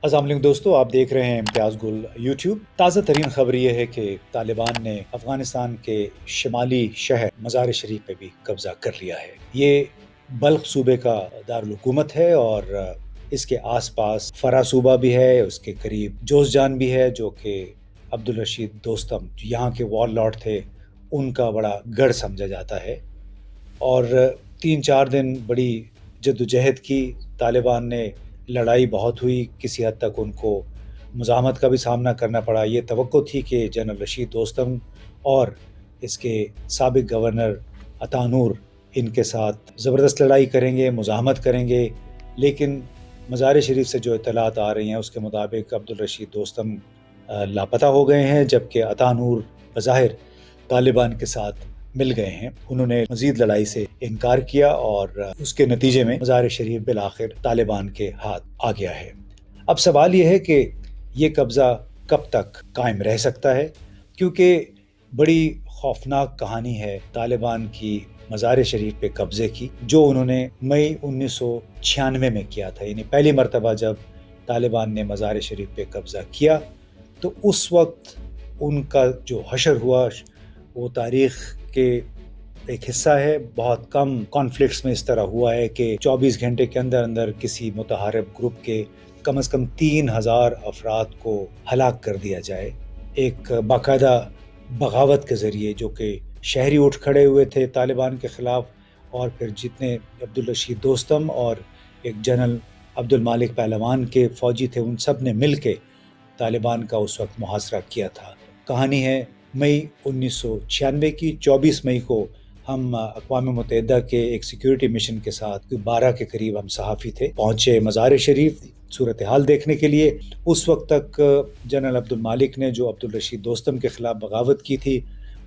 अस्सलाम वालेकुम दोस्तों, आप देख रहे हैं इम्तियाज़ गुल यूट्यूब। ताज़ा तरीन खबर ये है कि तालिबान ने अफ़गानिस्तान के शिमाली शहर मज़ार शरीफ पे भी कब्ज़ा कर लिया है। ये बल्ख सूबे का दारुल हुकूमत है और इसके आसपास फरा सूबा भी है, उसके करीब जोज़जान भी है जो कि अब्दुल रशीद दोस्तम जो यहाँ के वॉरलॉर्ड थे, उनका बड़ा गढ़ समझा जाता है। और 3-4 दिन बड़ी जद्दोजहद की, तालिबान ने लड़ाई बहुत हुई, किसी हद तक उनको मुज़ाहमत का भी सामना करना पड़ा। ये तवक्को थी कि जनरल रशीद दोस्तम और इसके साबिक गवर्नर अता नूर इनके साथ ज़बरदस्त लड़ाई करेंगे, मुज़ाहमत करेंगे, लेकिन मज़ार शरीफ से जो इत्तलात आ रही हैं उसके मुताबिक अब्दुल रशीद दोस्तम लापता हो गए हैं, जबकि अता नूर बज़ाहिर तालिबान के साथ मिल गए हैं। उन्होंने मज़ीद लड़ाई से इनकार किया और उसके नतीजे में मज़ार शरीफ बिलाखिर तालिबान के हाथ आ गया है। अब सवाल ये है कि ये कब्ज़ा कब तक कायम रह सकता है, क्योंकि बड़ी खौफनाक कहानी है तालिबान की मज़ार शरीफ पे कब्ज़े की, जो उन्होंने मई 1996 में किया था। यानी पहली मरतबा जब तालिबान ने मज़ार शरीफ पे कब्ज़ा किया तो उस वक्त उनका जो हशर हुआ वो तारीख़ के एक हिस्सा है। बहुत कम कॉन्फ्लिक्ट्स में इस तरह हुआ है कि 24 घंटे के अंदर अंदर किसी मुतहारिब ग्रुप के कम से कम 3000 अफराद को हलाक कर दिया जाए, एक बाकायदा बगावत के ज़रिए, जो कि शहरी उठ खड़े हुए थे तालिबान के ख़िलाफ़, और फिर जितने अब्दुल रशीद दोस्तम और एक जनरल अब्दुल मालिक पहलवान के फ़ौजी थे, उन सब ने मिल के तालिबान का उस वक्त मुहासरा किया था। कहानी है मई 1996 की। 24 मई को हम अक़वाम मुत्तहिदा के एक सिक्योरिटी मिशन के साथ 12 के करीब हम सहाफ़ी थे, पहुँचे मज़ार शरीफ सूरत हाल देखने के लिए। उस वक्त तक जनरल अब्दुल मालिक ने जो अब्दुल रशीद दोस्तम के ख़िलाफ़ बगावत की थी,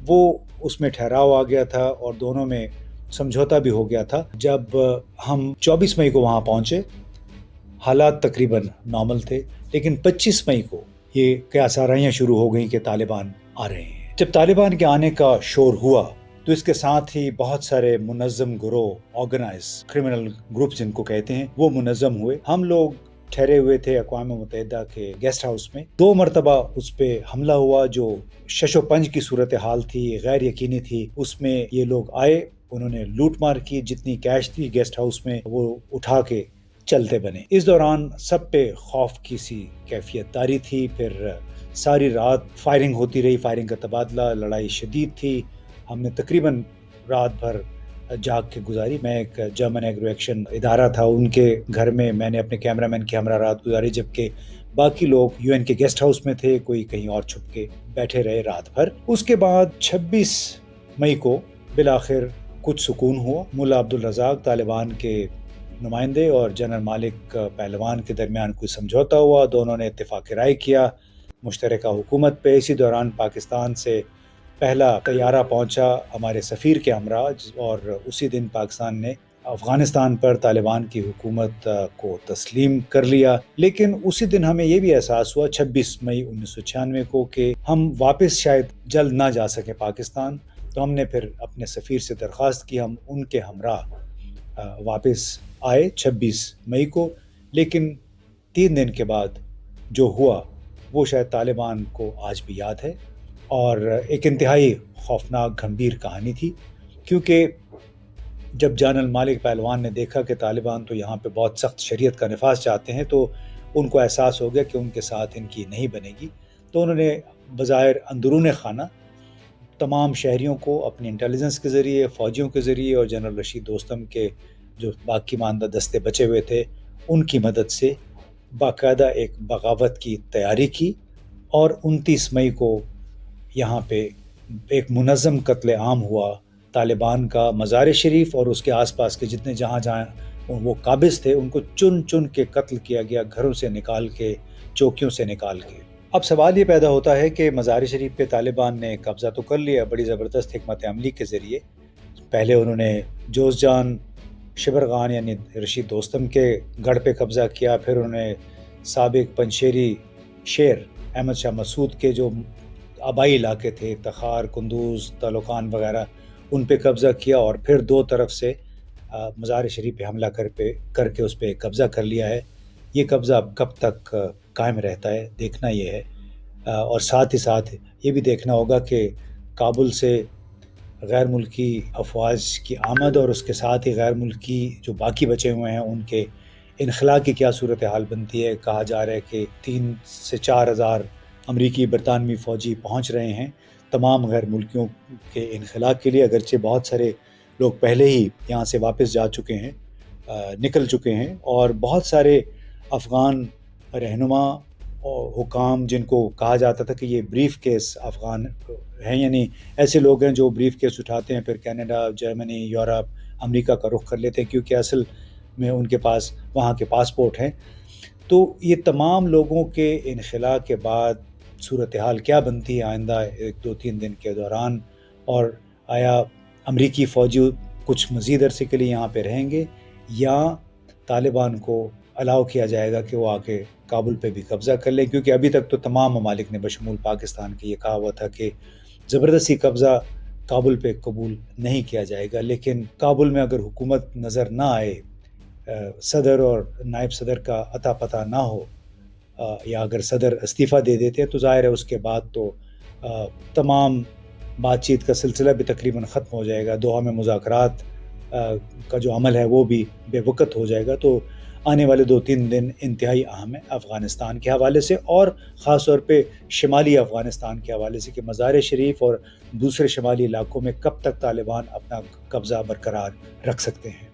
वो उसमें ठहराव आ गया था और दोनों में समझौता भी हो गया था। जब हम 24 मई को वहाँ पहुँचे, हालात तकरीबन नॉर्मल थे, लेकिन 25 मई को ये क़यासाराइयाँ शुरू हो गई कि तालिबान आ रहे हैं। जब तालिबान के आने का शोर हुआ तो इसके साथ ही बहुत सारे मुनज़्ज़म गिरोह, ऑर्गेनाइज क्रिमिनल ग्रुप जिनको कहते हैं, वो मुनज़्ज़म हुए। हम लोग ठहरे हुए थे अक़वाम मुत्तहिदा के गेस्ट हाउस में। 2 मरतबा उस पे हमला हुआ, जो शशो पंज की सूरत हाल थी, गैर यकीनी थी। उसमें ये लोग आए, उन्होंने लूट मार की, जितनी कैश थी गेस्ट हाउस में वो उठा के चलते बने। इस दौरान सब पे खौफ की सी कैफियत तारी थी। फिर सारी रात फायरिंग होती रही, फायरिंग का तबादला, लड़ाई शदीद थी। हमने तकरीबन रात भर जाग के गुजारी। मैं एक जर्मन एग्रो एक्शन इदारा था, उनके घर में मैंने अपने कैमरामैन की हमरा रात गुजारी, जबकि बाकी लोग यूएन के गेस्ट हाउस में थे, कोई कहीं और छुप के बैठे रहे रात भर। उसके बाद 26 मई को बिलाखिर कुछ सुकून हुआ। मुल्ला अब्दुल रज़ाक तालिबान के नुमाइंदे और जनरल मालिक पहलवान के दरमियान कोई समझौता हुआ, दोनों ने इत्तेफाक राय किया मुश्तरका हुकूमत पे। इसी दौरान पाकिस्तान से पहला तैयारा पहुंचा हमारे सफ़ीर के हमरा, और उसी दिन पाकिस्तान ने अफ़गानिस्तान पर तालिबान की हुकूमत को तस्लीम कर लिया। लेकिन उसी दिन हमें ये भी एहसास हुआ 26 मई 1996 को कि हम वापस शायद जल्द ना जा सकें पाकिस्तान। तो हमने फिर अपने सफ़ीर से दरख्वास्त की, हम उनके हमरा वापस आए 26 मई को। लेकिन 3 दिन के बाद जो हुआ वो शायद तालिबान को आज भी याद है, और एक इंतहाई खौफनाक गंभीर कहानी थी। क्योंकि जब जनरल मालिक पहलवान ने देखा कि तालिबान तो यहाँ पे बहुत सख्त शरीयत का नफाज चाहते हैं, तो उनको एहसास हो गया कि उनके साथ इनकी नहीं बनेगी। तो उन्होंने बज़ाहिर अंदरून खाना तमाम शहरियों को अपनी इंटेलिजेंस के ज़रिए, फ़ौजियों के ज़रिए और जनरल रशीद दोस्तम के जो बाकी मानदा दस्ते बचे हुए थे, उनकी मदद से बाकायदा एक बगावत की तैयारी की। और 29 मई को यहाँ पे एक मुनज़्ज़म कत्ल आम हुआ तालिबान का। मज़ार शरीफ और उसके आसपास के जितने जहाँ वो काबिज़ थे, उनको चुन चुन के कत्ल किया गया, घरों से निकाल के, चौकियों से निकाल के। अब सवाल ये पैदा होता है कि मज़ार शरीफ पे तालिबान ने कब्ज़ा तो कर लिया बड़ी ज़बरदस्त हिकमत अमली के ज़रिए। पहले उन्होंने जोज़जान शिबरगान यानी रशीद दोस्तम के गढ़ पे कब्ज़ा किया, फिर उन्होंने साबिक पंशेरी शेर अहमद शाह मसूद के जो आबाई इलाके थे, तखार, कुंदूज़, तालुकान वगैरह, उन पे कब्ज़ा किया, और फिर 2 तरफ से मज़ार शरीफ पे हमला करके उस पर कब्ज़ा कर लिया है। ये कब्ज़ा अब कब तक قائم رہتا ہے، دیکھنا یہ ہے، اور ساتھ ہی ساتھ یہ بھی دیکھنا ہوگا کہ کابل سے غیر ملکی افواج کی آمد اور اس کے ساتھ ہی غیر ملکی جو باقی بچے ہوئے ہیں ان کے انخلاء کی کیا صورتحال بنتی ہے۔ کہا جا رہا ہے کہ 3 سے 4 ہزار امریکی برطانوی فوجی پہنچ رہے ہیں تمام غیر ملکیوں کے انخلاء کے لیے، اگرچہ بہت سارے لوگ پہلے ہی یہاں سے واپس جا چکے ہیں، نکل چکے ہیں، اور بہت سارے افغان رہنما اور حکام جن کو کہا جاتا تھا کہ یہ بریف کیس افغان ہیں، یعنی ایسے لوگ ہیں جو بریف کیس اٹھاتے ہیں پھر کینیڈا، جرمنی، یورپ، امریکہ کا رخ کر لیتے ہیں کیونکہ اصل میں ان کے پاس وہاں کے پاسپورٹ ہیں۔ تو یہ تمام لوگوں کے انخلاء کے بعد صورتحال کیا بنتی ہے آئندہ 1-2-3 دن کے دوران، اور آیا امریکی فوجی کچھ مزید عرصے کے لیے یہاں پہ رہیں گے یا طالبان کو الاؤ کیا جائے گا کہ وہ آ کے کابل پہ بھی قبضہ کر لیں، کیونکہ ابھی تک تو تمام ممالک نے بشمول پاکستان کے یہ کہا ہوا تھا کہ زبردستی قبضہ کابل پہ قبول نہیں کیا جائے گا، لیکن کابل میں اگر حکومت نظر نہ آئے، صدر اور نائب صدر کا عطا پتہ نہ ہو، یا اگر صدر استعفیٰ دے دیتے تو ظاہر ہے اس کے بعد تو تمام بات چیت کا سلسلہ بھی تقریباً ختم ہو جائے گا، دوحہ میں مذاکرات کا جو عمل ہے وہ بھی بے وقت ہو جائے گا۔ تو آنے والے 2-3 دن انتہائی اہم ہے افغانستان کے حوالے سے، اور خاص طور پہ شمالی افغانستان کے حوالے سے کہ مزار شریف اور دوسرے شمالی علاقوں میں کب تک طالبان اپنا قبضہ برقرار رکھ سکتے ہیں۔